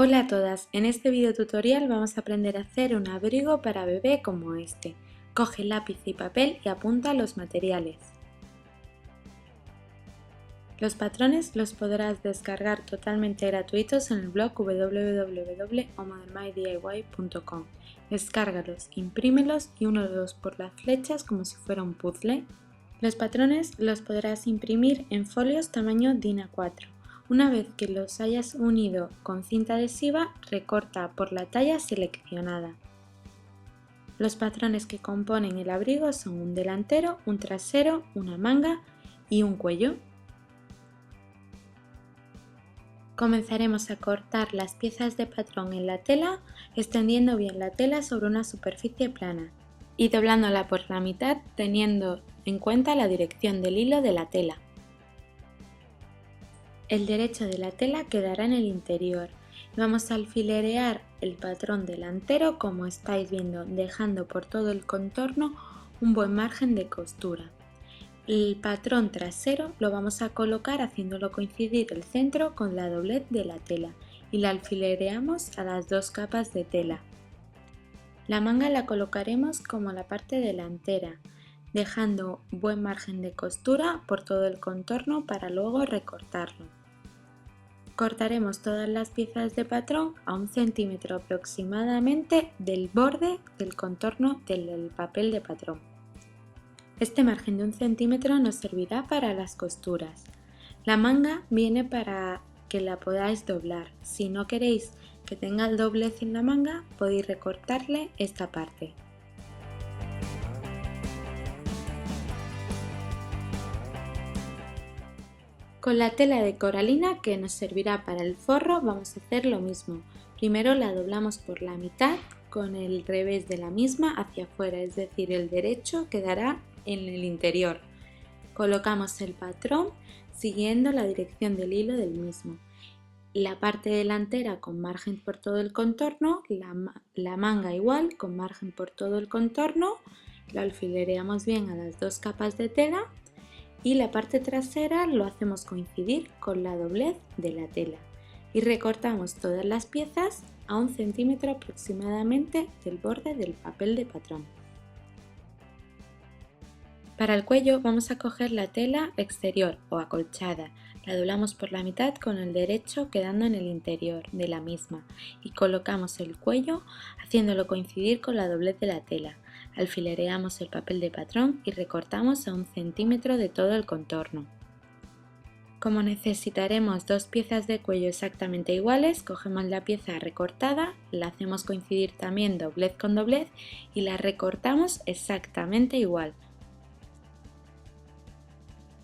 Hola a todas, en este video tutorial vamos a aprender a hacer un abrigo para bebé como este. Coge lápiz y papel y apunta los materiales. Los patrones los podrás descargar totalmente gratuitos en el blog www.omodernmydiy.com. Descárgalos, imprímelos y únelos por las flechas como si fuera un puzzle. Los patrones los podrás imprimir en folios tamaño DIN A4. Una vez que los hayas unido con cinta adhesiva, recorta por la talla seleccionada. Los patrones que componen el abrigo son un delantero, un trasero, una manga y un cuello. Comenzaremos a cortar las piezas de patrón en la tela, extendiendo bien la tela sobre una superficie plana y doblándola por la mitad teniendo en cuenta la dirección del hilo de la tela. El derecho de la tela quedará en el interior. Vamos a alfilerear el patrón delantero como estáis viendo, dejando por todo el contorno un buen margen de costura. El patrón trasero lo vamos a colocar haciéndolo coincidir el centro con la doblez de la tela y la alfilereamos a las dos capas de tela. La manga la colocaremos como la parte delantera, dejando buen margen de costura por todo el contorno para luego recortarlo. Cortaremos todas las piezas de patrón a 1 centímetro aproximadamente del borde del contorno del papel de patrón. Este margen de 1 centímetro nos servirá para las costuras. La manga viene para que la podáis doblar. Si no queréis que tenga el doblez en la manga, podéis recortarle esta parte. Con la tela de coralina que nos servirá para el forro vamos a hacer lo mismo. Primero la doblamos por la mitad con el revés de la misma hacia afuera, es decir, el derecho quedará en el interior. Colocamos el patrón siguiendo la dirección del hilo del mismo. La parte delantera con margen por todo el contorno, la manga igual con margen por todo el contorno, la alfilereamos bien a las dos capas de tela y la parte trasera lo hacemos coincidir con la doblez de la tela y recortamos todas las piezas a 1 centímetro aproximadamente del borde del papel de patrón. Para el cuello vamos a coger la tela exterior o acolchada, la doblamos por la mitad con el derecho quedando en el interior de la misma y colocamos el cuello haciéndolo coincidir con la doblez de la tela. Alfilereamos el papel de patrón y recortamos a 1 centímetro de todo el contorno. Como necesitaremos dos piezas de cuello exactamente iguales, cogemos la pieza recortada, la hacemos coincidir también doblez con doblez y la recortamos exactamente igual.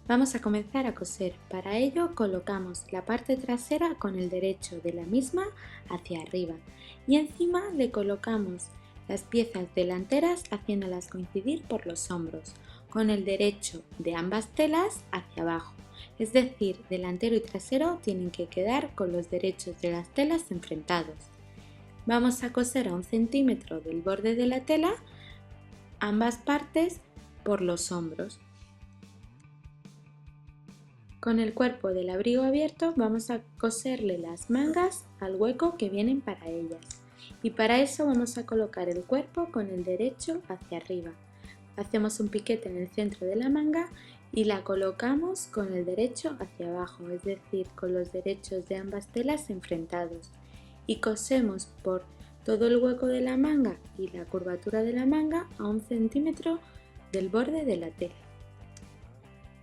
Vamos a comenzar a coser. Para ello colocamos la parte trasera con el derecho de la misma hacia arriba y encima le colocamos las piezas delanteras haciéndolas coincidir por los hombros, con el derecho de ambas telas hacia abajo, es decir, delantero y trasero tienen que quedar con los derechos de las telas enfrentados. Vamos a coser a 1 centímetro del borde de la tela ambas partes por los hombros. Con el cuerpo del abrigo abierto vamos a coserle las mangas al hueco que vienen para ellas. Y para eso vamos a colocar el cuerpo con el derecho hacia arriba. Hacemos un piquete en el centro de la manga y la colocamos con el derecho hacia abajo, es decir, con los derechos de ambas telas enfrentados. Y cosemos por todo el hueco de la manga y la curvatura de la manga a 1 centímetro del borde de la tela.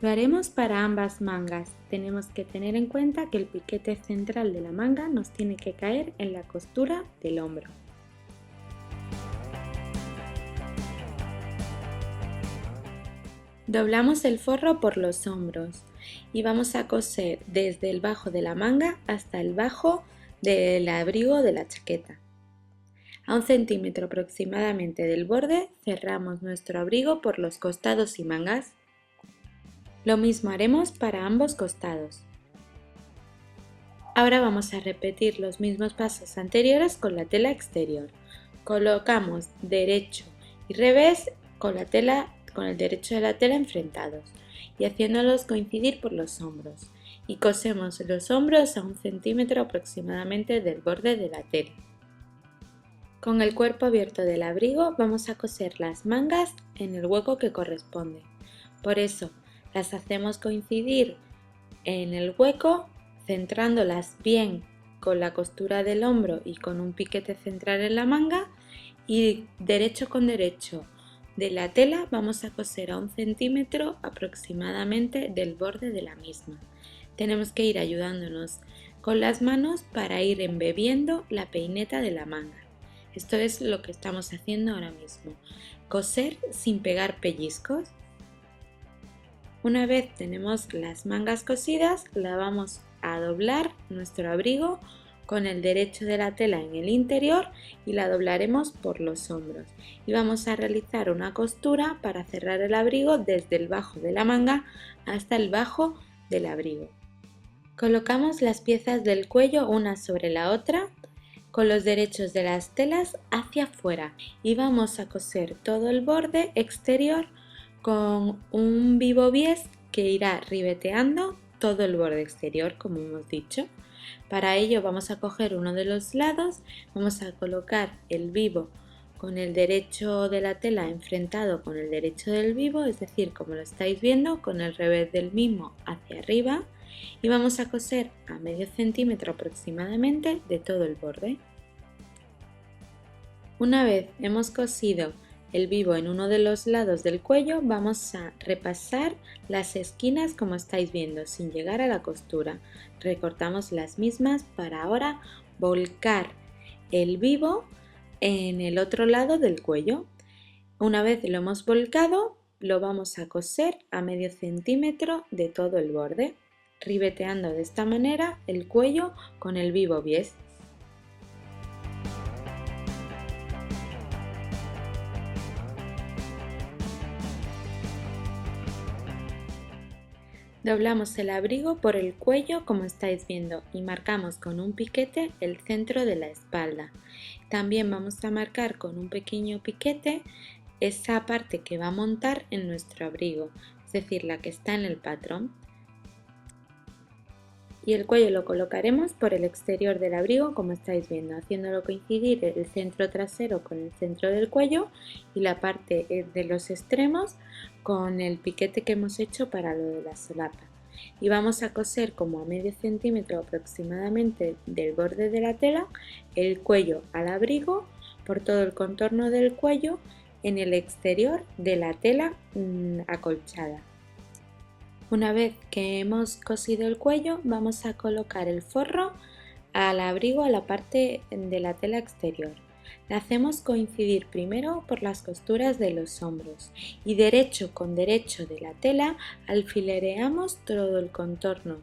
Lo haremos para ambas mangas. Tenemos que tener en cuenta que el piquete central de la manga nos tiene que caer en la costura del hombro. Doblamos el forro por los hombros y vamos a coser desde el bajo de la manga hasta el bajo del abrigo de la chaqueta. A 1 centímetro aproximadamente del borde cerramos nuestro abrigo por los costados y mangas. Lo mismo haremos para ambos costados. Ahora vamos a repetir los mismos pasos anteriores con la tela exterior. Colocamos derecho y revés con el derecho de la tela enfrentados y haciéndolos coincidir por los hombros. y cosemos los hombros a 1 centímetro aproximadamente del borde de la tela. Con el cuerpo abierto del abrigo vamos a coser las mangas en el hueco que corresponde. Por eso las hacemos coincidir en el hueco, centrándolas bien con la costura del hombro y con un piquete central en la manga, y derecho con derecho de la tela vamos a coser a 1 centímetro aproximadamente del borde de la misma. Tenemos que ir ayudándonos con las manos para ir embebiendo la peineta de la manga. Esto es lo que estamos haciendo ahora mismo, coser sin pegar pellizcos. Una vez tenemos las mangas cosidas, la vamos a doblar nuestro abrigo con el derecho de la tela en el interior y la doblaremos por los hombros. Y vamos a realizar una costura para cerrar el abrigo desde el bajo de la manga hasta el bajo del abrigo. Colocamos las piezas del cuello una sobre la otra, con los derechos de las telas hacia afuera, y vamos a coser todo el borde exterior con un vivo bies que irá ribeteando todo el borde exterior, como hemos dicho. Para ello vamos a coger uno de los lados, vamos a colocar el vivo con el derecho de la tela enfrentado con el derecho del vivo, es decir, como lo estáis viendo, con el revés del mismo hacia arriba, y vamos a coser a medio centímetro aproximadamente de todo el borde. Una vez hemos cosido el vivo en uno de los lados del cuello, vamos a repasar las esquinas como estáis viendo sin llegar a la costura. Recortamos las mismas para ahora volcar el vivo en el otro lado del cuello. Una vez lo hemos volcado, lo vamos a coser a medio centímetro de todo el borde, ribeteando de esta manera el cuello con el vivo bies. Doblamos el abrigo por el cuello como estáis viendo y marcamos con un piquete el centro de la espalda. También vamos a marcar con un pequeño piquete esa parte que va a montar en nuestro abrigo, es decir, la que está en el patrón. Y el cuello lo colocaremos por el exterior del abrigo como estáis viendo, haciéndolo coincidir el centro trasero con el centro del cuello y la parte de los extremos con el piquete que hemos hecho para lo de la solapa. Y vamos a coser como a medio centímetro aproximadamente del borde de la tela el cuello al abrigo por todo el contorno del cuello en el exterior de la tela acolchada. Una vez que hemos cosido el cuello, vamos a colocar el forro al abrigo a la parte de la tela exterior. La hacemos coincidir primero por las costuras de los hombros y derecho con derecho de la tela alfilereamos todo el contorno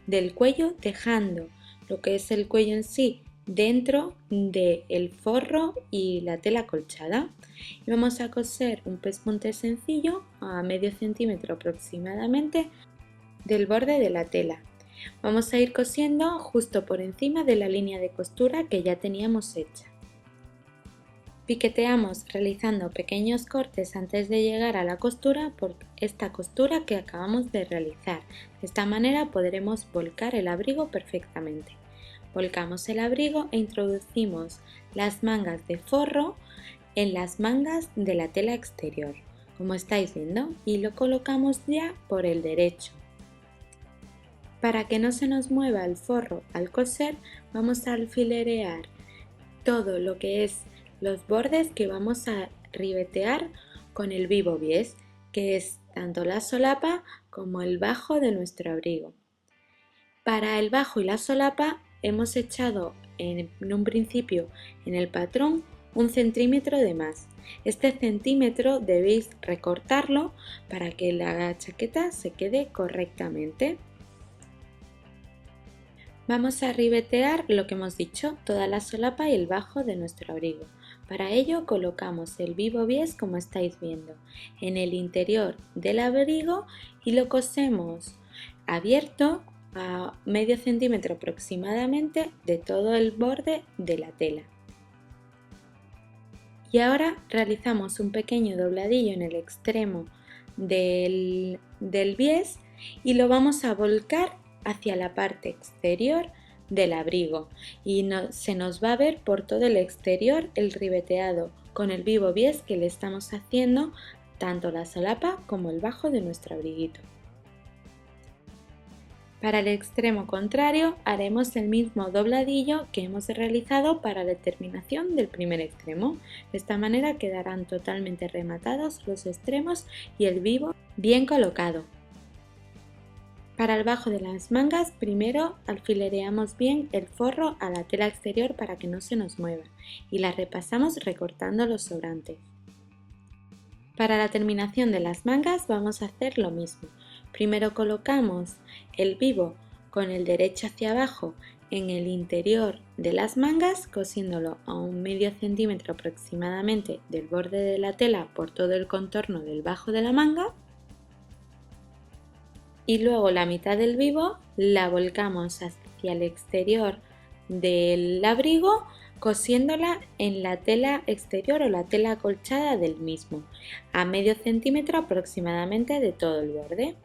del cuello, dejando lo que es el cuello en sí dentro del forro y la tela acolchada. Y vamos a coser un pespunte sencillo a medio centímetro aproximadamente del borde de la tela. Vamos a ir cosiendo justo por encima de la línea de costura que ya teníamos hecha. Piqueteamos realizando pequeños cortes antes de llegar a la costura por esta costura que acabamos de realizar. De esta manera podremos volcar el abrigo perfectamente. Volcamos el abrigo e introducimos las mangas de forro en las mangas de la tela exterior, como estáis viendo, y lo colocamos ya por el derecho. Para que no se nos mueva el forro al coser, vamos a alfilerear todo lo que es los bordes que vamos a ribetear con el vivo bies, que es tanto la solapa como el bajo de nuestro abrigo. Para el bajo y la solapa hemos echado en un principio en el patrón 1 centímetro de más. Este centímetro debéis recortarlo para que la chaqueta se quede correctamente. Vamos a ribetear lo que hemos dicho, toda la solapa y el bajo de nuestro abrigo. Para ello colocamos el vivo bies como estáis viendo en el interior del abrigo y lo cosemos abierto a medio centímetro aproximadamente de todo el borde de la tela. Y ahora realizamos un pequeño dobladillo en el extremo del bies y lo vamos a volcar hacia la parte exterior del abrigo y se nos va a ver por todo el exterior el ribeteado con el vivo bies que le estamos haciendo tanto la solapa como el bajo de nuestro abriguito. Para el extremo contrario haremos el mismo dobladillo que hemos realizado para la terminación del primer extremo. De esta manera quedarán totalmente rematados los extremos y el vivo bien colocado. Para el bajo de las mangas, primero alfilereamos bien el forro a la tela exterior para que no se nos mueva y la repasamos recortando los sobrantes. Para la terminación de las mangas vamos a hacer lo mismo. Primero colocamos el vivo con el derecho hacia abajo en el interior de las mangas, cosiéndolo a un medio centímetro aproximadamente del borde de la tela por todo el contorno del bajo de la manga. Y luego la mitad del vivo la volcamos hacia el exterior del abrigo, cosiéndola en la tela exterior o la tela acolchada del mismo, a medio centímetro aproximadamente de todo el borde.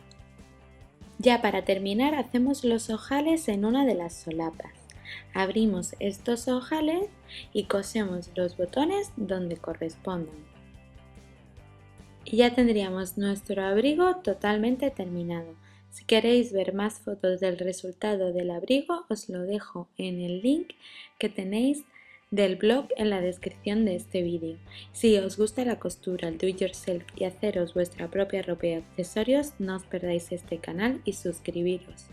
Ya para terminar hacemos los ojales en una de las solapas. Abrimos estos ojales y cosemos los botones donde correspondan. Y ya tendríamos nuestro abrigo totalmente terminado. Si queréis ver más fotos del resultado del abrigo, os lo dejo en el link que tenéis del blog en la descripción de este vídeo. Si os gusta la costura, el do it yourself y haceros vuestra propia ropa y accesorios, no os perdáis este canal y suscribiros.